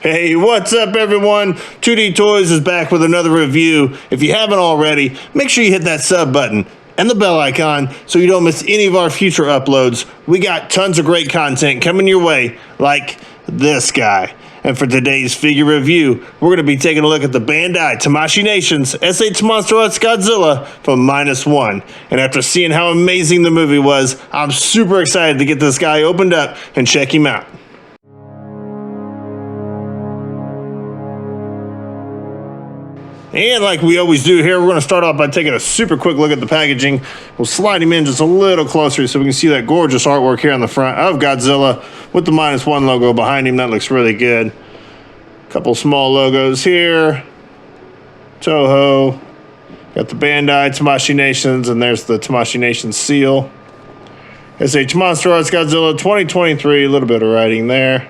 Hey, what's up everyone? 2D Toys is back with another review. If you haven't already, make sure you hit that sub button and the bell icon so you don't miss any of our future uploads. We got tons of great content coming your way, like this guy. And for today's figure review, we're going to be taking a look at the Bandai Tamashii Nations SH Monsterarts Godzilla from -1. And after seeing how amazing the movie was, I'm super excited to get this guy opened up and check him out. And like we always do here, we're going to start off by taking a super quick look at the packaging. We'll slide him in just a little closer so we can see that gorgeous artwork here on the front of Godzilla with the -1 logo behind him. That looks really good. Couple small logos here. Toho. Got the Bandai Tamashii Nations, and there's the Tamashii Nations seal. SH Monsterarts Godzilla 2023, a little bit of writing there.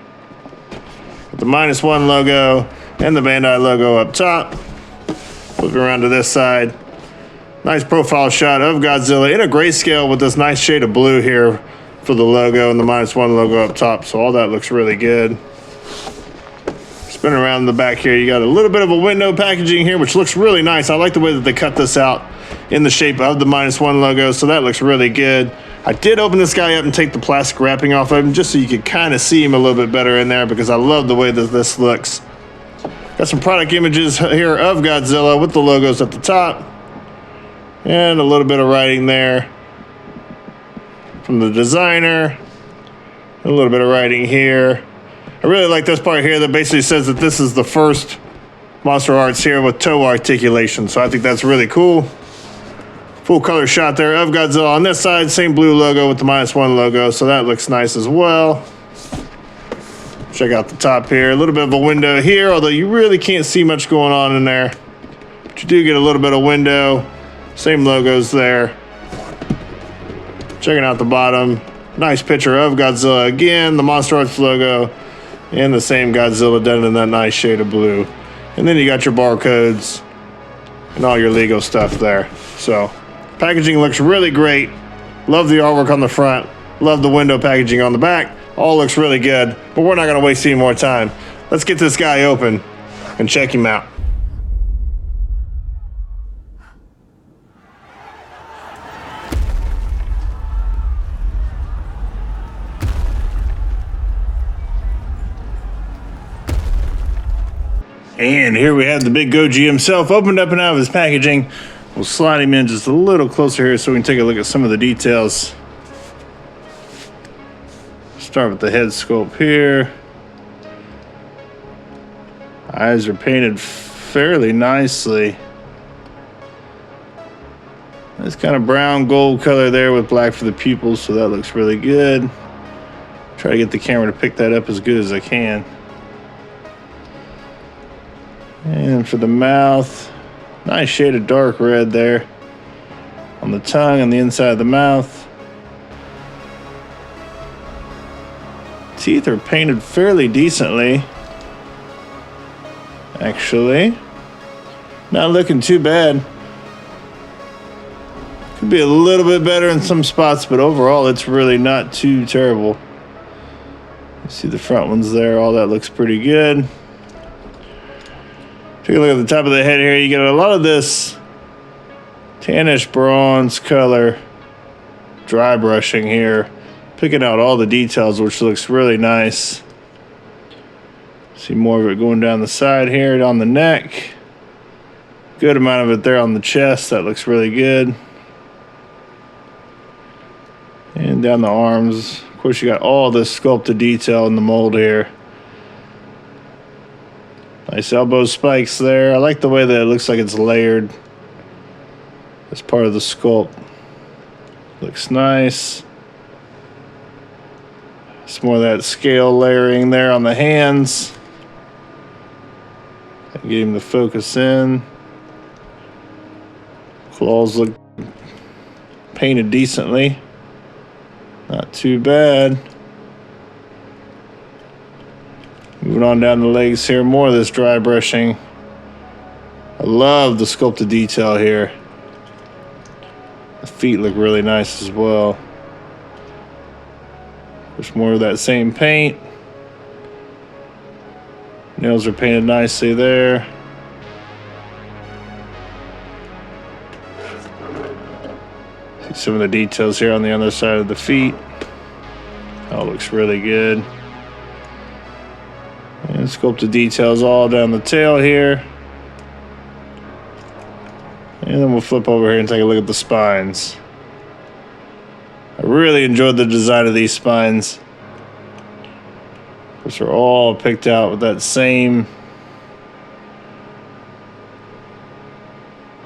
Got the -1 logo and the Bandai logo up top. Flipping around to this side. Nice profile shot of Godzilla in a grayscale with this nice shade of blue here for the logo and the -1 logo up top. So all that looks really good. Spinning around in the back here, you got a little bit of a window packaging here, which looks really nice. I like the way that they cut this out in the shape of the -1 logo, so that looks really good. I did open this guy up and take the plastic wrapping off of him just so you could kind of see him a little bit better in there because I love the way that this looks. Got some product images here of Godzilla with the logos at the top. And a little bit of writing there from the designer. A little bit of writing here. I really like this part here that basically says that this is the first Monsterarts here with toe articulation. So I think that's really cool. Full color shot there of Godzilla on this side. Same blue logo with the -1 logo. So that looks nice as well. Check out the top here. A little bit of a window here, although you really can't see much going on in there. But you do get a little bit of window. Same logos there. Checking out the bottom. Nice picture of Godzilla again. The Monsterarts logo. And the same Godzilla done in that nice shade of blue. And then you got your barcodes. And all your Lego stuff there. So, packaging looks really great. Love the artwork on the front. Love the window packaging on the back. All looks really good, but we're not going to waste any more time. Let's get this guy open and check him out. And here we have the big Goji himself opened up and out of his packaging. We'll slide him in just a little closer here so we can take a look at some of the details. Start with the head sculpt here. Eyes are painted fairly nicely. Nice kind of brown gold color there with black for the pupils, so that looks really good. Try to get the camera to pick that up as good as I can. And for the mouth, nice shade of dark red there on the tongue and the inside of the mouth. Teeth are painted fairly decently. Actually, not looking too bad. Could be a little bit better in some spots, but overall it's really not too terrible. You see the front ones there, all that looks pretty good. Take a look at the top of the head here. You get a lot of this tannish bronze color dry brushing here. Picking out all the details, which looks really nice. See more of it going down the side here, on the neck. Good amount of it there on the chest. That looks really good. And down the arms. Of course, you got all this sculpted detail in the mold here. Nice elbow spikes there. I like the way that it looks like it's layered as part of the sculpt. Looks nice. Some more of that scale layering there on the hands. Get him to focus in. Claws look painted decently. Not too bad. Moving on down the legs here. More of this dry brushing. I love the sculpted detail here. The feet look really nice as well. There's more of that same paint. Nails are painted nicely there. See some of the details here on the other side of the feet. All looks really good. And sculpted details all down the tail here. And then we'll flip over here and take a look at the spines. I really enjoyed the design of these spines. Those are all picked out with that same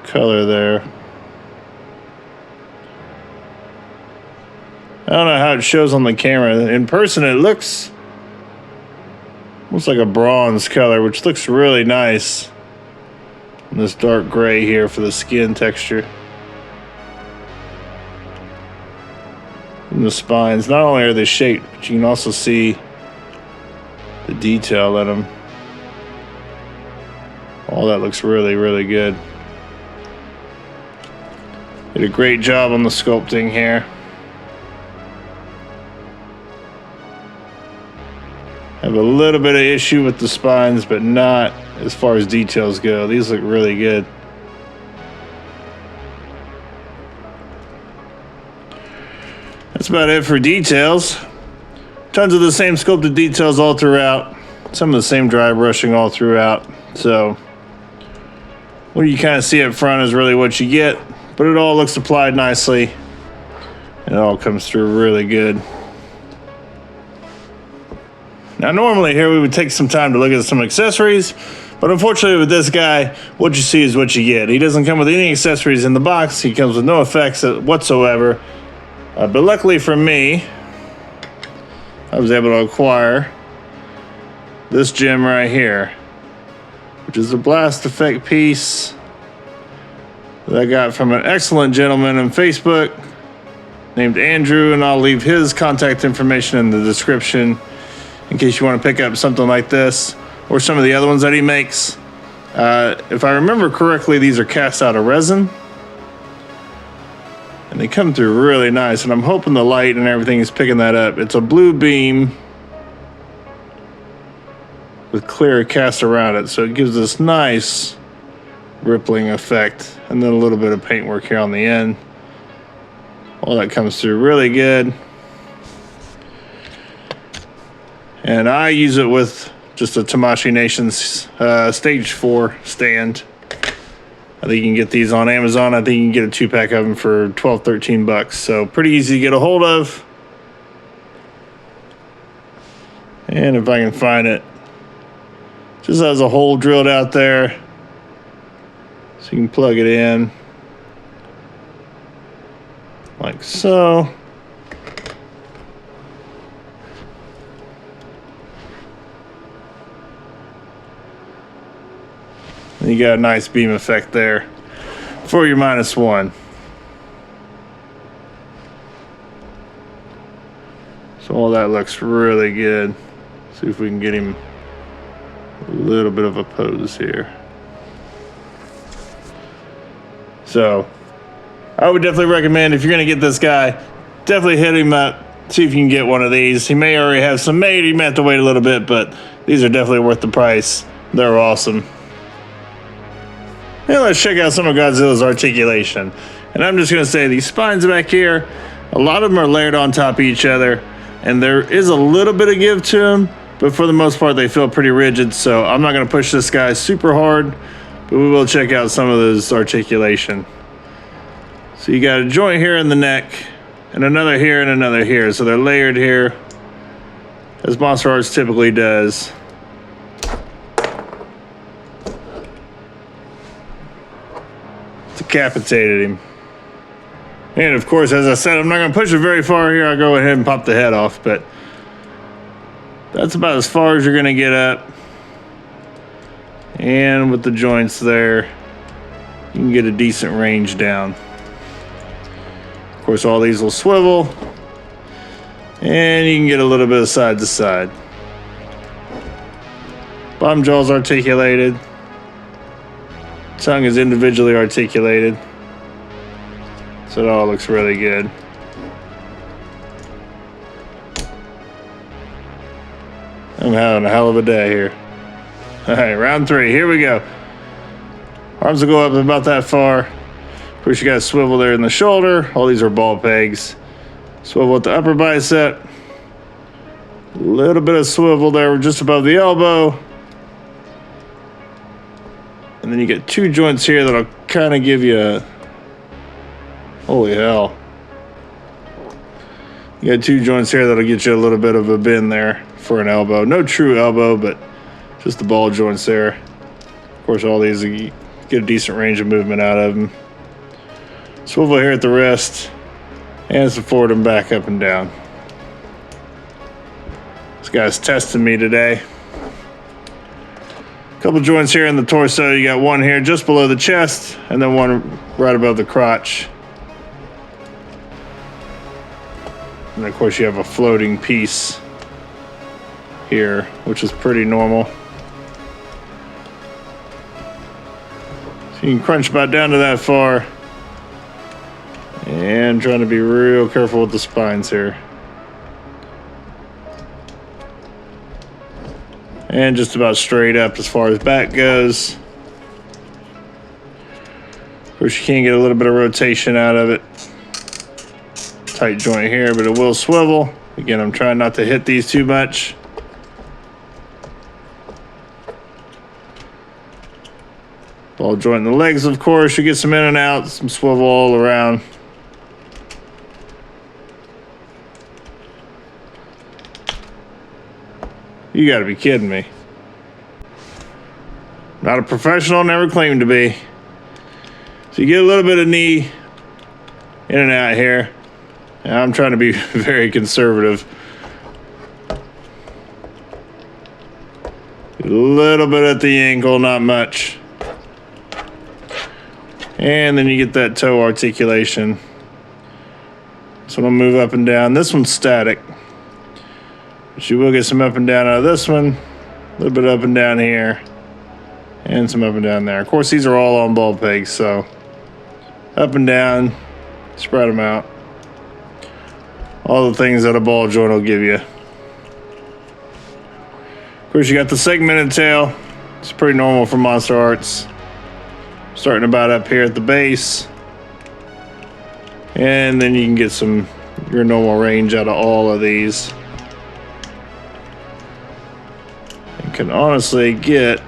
color there. I don't know how it shows on the camera. In person, it looks almost like a bronze color, which looks really nice. And this dark gray here for the skin texture. And the spines, not only are they shaped, but you can also see the detail in them. All that looks really, really good. Did a great job on the sculpting here. Have a little bit of issue with the spines, but not as far as details go. These look really good. That's about it for details. Tons of the same sculpted details all throughout. Some of the same dry brushing all throughout. So what you kind of see up front is really what you get, but it all looks applied nicely. And it all comes through really good. Now, normally here we would take some time to look at some accessories, but unfortunately with this guy, what you see is what you get. He doesn't come with any accessories in the box. He comes with no effects whatsoever. But luckily for me, I was able to acquire this gem right here, which is a blast effect piece that I got from an excellent gentleman on Facebook named Andrew, and I'll leave his contact information in the description in case you want to pick up something like this or some of the other ones that he makes. If I remember correctly, these are cast out of resin. And they come through really nice, and I'm hoping the light and everything is picking that up. It's a blue beam with clear cast around it, so it gives this nice rippling effect, and then a little bit of paintwork here on the end. All that comes through really good. And I use it with just a Tamashii Nations Stage 4 stand. I think you can get these on Amazon. I think you can get a 2-pack of them for 12, 13 bucks. So pretty easy to get a hold of. And if I can find it, just has a hole drilled out there, so you can plug it in like so. And you got a nice beam effect there for your -1. So all that looks really good. See if we can get him a little bit of a pose here. So I would definitely recommend, if you're going to get this guy, definitely hit him up. See if you can get one of these. He may already have some made. He may have to wait a little bit, but these are definitely worth the price. They're awesome. Now let's check out some of Godzilla's articulation. And I'm just going to say, these spines back here, a lot of them are layered on top of each other, and there is a little bit of give to them, but for the most part they feel pretty rigid, so I'm not going to push this guy super hard, but we will check out some of those articulation. So you got a joint here in the neck, and another here and another here, so they're layered here, as Monsterarts typically does. Decapitated him. And of course, as I said, I'm not going to push it very far here. I'll go ahead and pop the head off, but that's about as far as you're going to get up. And with the joints there, you can get a decent range down. Of course, all these will swivel, and you can get a little bit of side to side. Bottom jaw's articulated. Tongue is individually articulated, so it all looks really good. I'm having a hell of a day here. All right, round 3. Here we go. Arms will go up about that far. Of course, you got a swivel there in the shoulder. All these are ball pegs. Swivel at the upper bicep. A little bit of swivel there just above the elbow. And then you get 2 joints here that'll kind of give you a... Holy hell. You got 2 joints here that'll get you a little bit of a bend there for an elbow. No true elbow, but just the ball joints there. Of course, all these, you get a decent range of movement out of them. Swivel here at the wrist, and some forward and back, up and down. This guy's testing me today. Couple joints here in the torso. You got one here just below the chest, and then one right above the crotch. And of course you have a floating piece here, which is pretty normal. So you can crunch about down to that far. And trying to be real careful with the spines here. And just about straight up as far as back goes. Of course, you can get a little bit of rotation out of it. Tight joint here, but it will swivel. Again, I'm trying not to hit these too much. Ball joint in the legs, of course. You get some in and out, some swivel all around. You gotta be kidding me. Not a professional, never claimed to be. So you get a little bit of knee in and out here. And I'm trying to be very conservative. A little bit at the ankle, not much. And then you get that toe articulation. So I'll move up and down. This one's static. But you will get some up and down out of this one. A little bit up and down here. And some up and down there. Of course, these are all on ball pegs, so up and down, spread them out. All the things that a ball joint will give you. Of course, you got the segmented tail. It's pretty normal for Monsterarts. Starting about up here at the base. And then you can get your normal range out of all of these. You can honestly get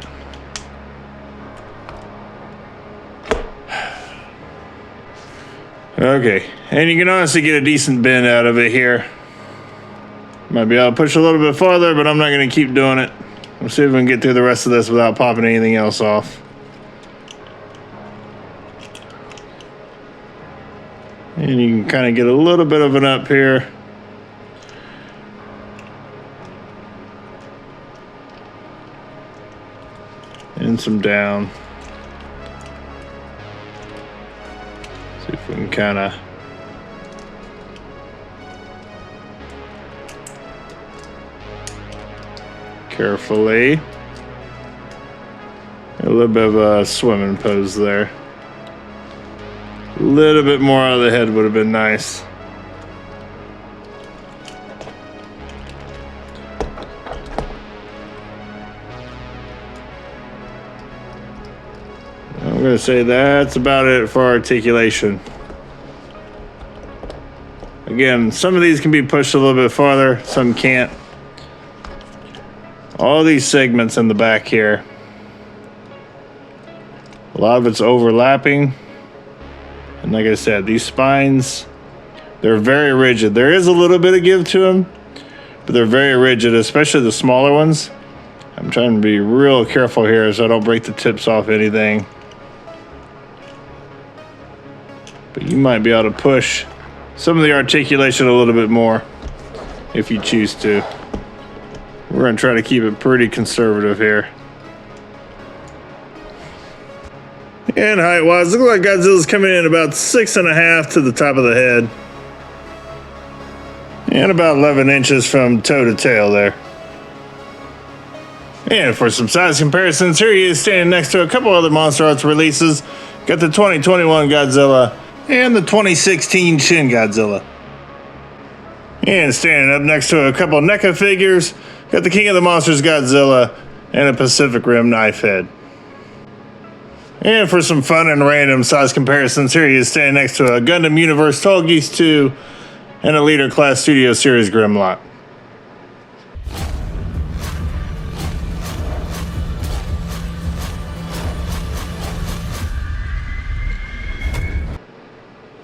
okay, and you can honestly get a decent bend out of it here. Might be able to push a little bit farther, but I'm not going to keep doing it. We'll see if we can get through the rest of this without popping anything else off. And you can kind of get a little bit of an up here. And some down. See if we can kind of carefully. A little bit of a swimming pose there. A little bit more out of the head would have been nice. I'm going to say that's about it for articulation. Again, some of these can be pushed a little bit farther, some can't. All these segments in the back here, a lot of it's overlapping. And like I said, these spines, they're very rigid. There is a little bit of give to them, but they're very rigid, especially the smaller ones. I'm trying to be real careful here so I don't break the tips off anything. But you might be able to push some of the articulation a little bit more if you choose to. We're going to try to keep it pretty conservative here. And height-wise, looks like Godzilla's coming in about 6.5 to the top of the head. And about 11 inches from toe to tail there. And for some size comparisons, here he is standing next to a couple other Monsterarts releases. Got the 2021 Godzilla and the 2016 Shin Godzilla. And standing up next to a couple NECA figures, got the King of the Monsters Godzilla and a Pacific Rim knife head. And for some fun and random size comparisons, here he is standing next to a Gundam Universe Tall Geese 2 and a Leader Class Studio Series Grimlock.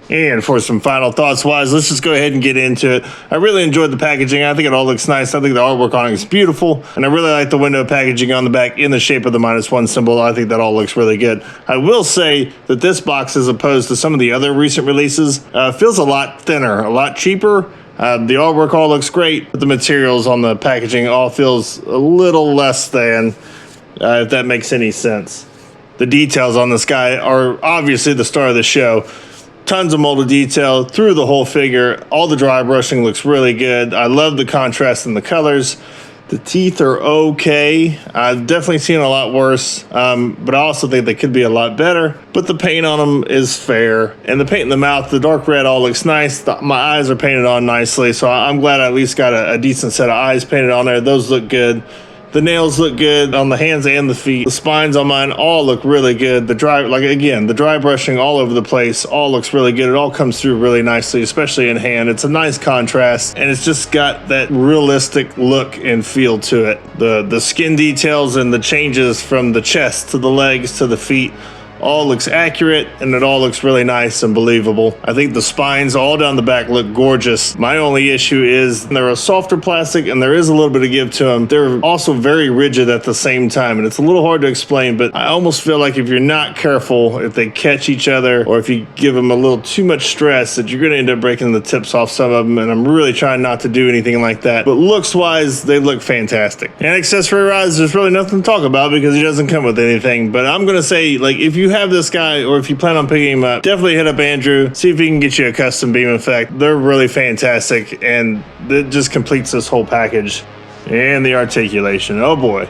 And for some final thoughts wise, let's just go ahead and get into it. I really enjoyed the packaging. I think it all looks nice. I think the artwork on it is beautiful. And I really like the window packaging on the back in the shape of the -1 symbol. I think that all looks really good. I will say that this box, as opposed to some of the other recent releases, feels a lot thinner, a lot cheaper. The artwork all looks great, but the materials on the packaging all feels a little less than, if that makes any sense. The details on this guy are obviously the star of the show. Tons of molded detail through the whole figure. All the dry brushing looks really good. I love the contrast in the colors. The teeth are okay. I've definitely seen a lot worse, but I also think they could be a lot better. But the paint on them is fair. And the paint in the mouth, the dark red all looks nice. My eyes are painted on nicely, so I'm glad I at least got a decent set of eyes painted on there. Those look good. The nails look good on the hands and the feet. The spines on mine all look really good. The dry brushing all over the place all looks really good. It all comes through really nicely, especially in hand. It's a nice contrast, and it's just got that realistic look and feel to it. The skin details and the changes from the chest to the legs to the feet all looks accurate, and it all looks really nice and believable. I think the spines all down the back look gorgeous. My only issue is they're a softer plastic, and there is a little bit of give to them. They're also very rigid at the same time, and it's a little hard to explain, but I almost feel like if you're not careful, if they catch each other, or if you give them a little too much stress, that you're going to end up breaking the tips off some of them, and I'm really trying not to do anything like that. But looks-wise, they look fantastic. And accessory-wise, there's really nothing to talk about because he doesn't come with anything, but I'm going to say, like, if you have this guy, or if you plan on picking him up, definitely hit up Andrew, see if he can get you a custom beam effect. They're really fantastic, and it just completes this whole package. And the articulation, oh boy.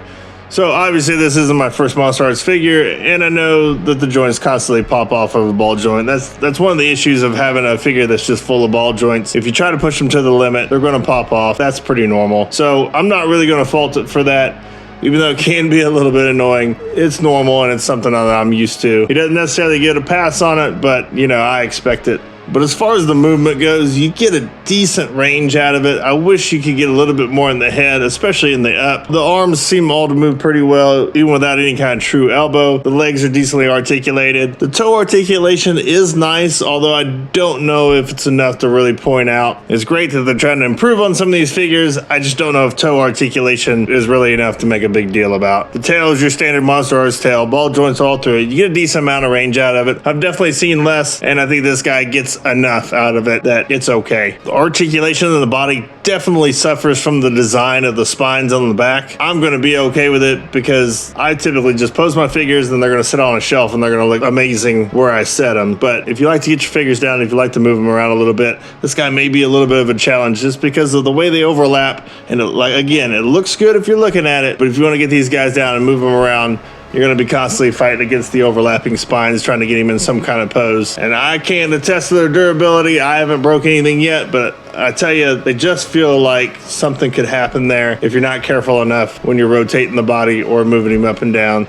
So obviously this isn't my first Monsterarts figure, and I know that the joints constantly pop off of a ball joint. That's one of the issues of having a figure that's just full of ball joints. If you try to push them to the limit, they're going to pop off. That's pretty normal. So I'm not really going to fault it for that. Even though it can be a little bit annoying, it's normal and it's something that I'm used to. He doesn't necessarily get a pass on it, but, you know, I expect it. But as far as the movement goes, you get a decent range out of it. I wish you could get a little bit more in the head, especially in the up. The arms seem all to move pretty well, even without any kind of true elbow. The legs are decently articulated. The toe articulation is nice, although I don't know if it's enough to really point out. It's great that they're trying to improve on some of these figures. I just don't know if toe articulation is really enough to make a big deal about. The tail is your standard Monsterarts tail. Ball joints all through it. You get a decent amount of range out of it. I've definitely seen less, and I think this guy gets enough out of it that it's okay. The articulation of the body definitely suffers from the design of the spines on the back. I'm going to be okay with it because I typically just pose my figures and they're going to sit on a shelf and they're going to look amazing where I set them. But if you like to get your figures down, if you like to move them around a little bit, this guy may be a little bit of a challenge just because of the way they overlap. And it looks good if you're looking at it, but if you want to get these guys down and move them around, you're going to be constantly fighting against the overlapping spines, trying to get him in some kind of pose. And I can attest to their durability. I haven't broke anything yet, but I tell you, they just feel like something could happen there if you're not careful enough when you're rotating the body or moving him up and down.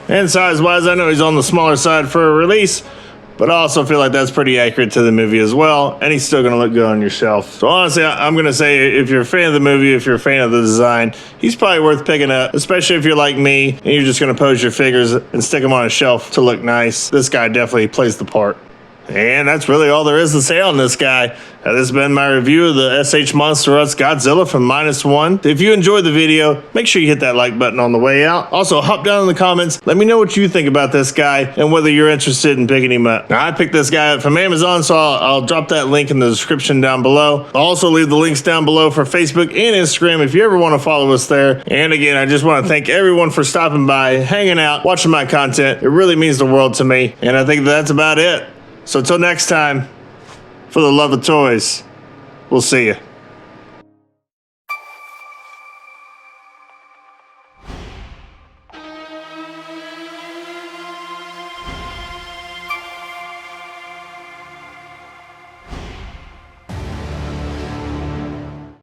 And size-wise, I know he's on the smaller side for a release, but I also feel like that's pretty accurate to the movie as well, and he's still going to look good on your shelf. So honestly, I'm going to say if you're a fan of the movie, if you're a fan of the design, he's probably worth picking up, especially if you're like me and you're just going to pose your figures and stick them on a shelf to look nice. This guy definitely plays the part. And that's really all there is to say on this guy. This has been my review of the SH Monsterarts Godzilla from -1. If you enjoyed the video, make sure you hit that like button on the way out. Also, hop down in the comments. Let me know what you think about this guy and whether you're interested in picking him up. Now, I picked this guy up from Amazon, so I'll drop that link in the description down below. I'll also leave the links down below for Facebook and Instagram if you ever want to follow us there. And again, I just want to thank everyone for stopping by, hanging out, watching my content. It really means the world to me. And I think that's about it. So until next time, for the love of toys, we'll see you.